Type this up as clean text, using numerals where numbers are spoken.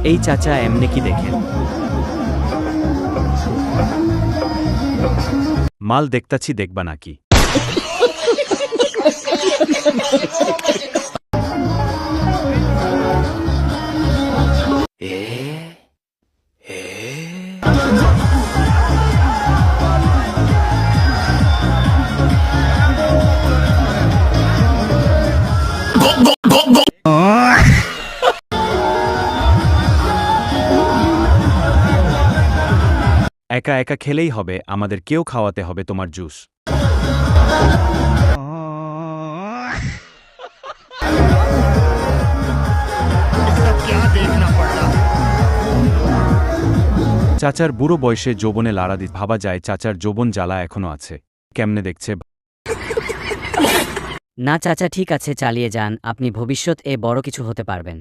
এই চাচা এমনি কি দেখেন? মাল দেখতাছি, দেখবা নাকি? একা একা খেলেই হবে, আমাদের কেউ খাওয়াতে হবে তোমার জুস। চাচার বুড়ো বয়সে যৌবনে লাড়া দিতে ভাবা যায় চাচার যৌবন জ্বালা এখনো আছে। কেমনে দেখছে? না চাচা, ঠিক আছে, চালিয়ে যান, আপনি ভবিষ্যৎ এ বড় কিছু হতে পারবেন।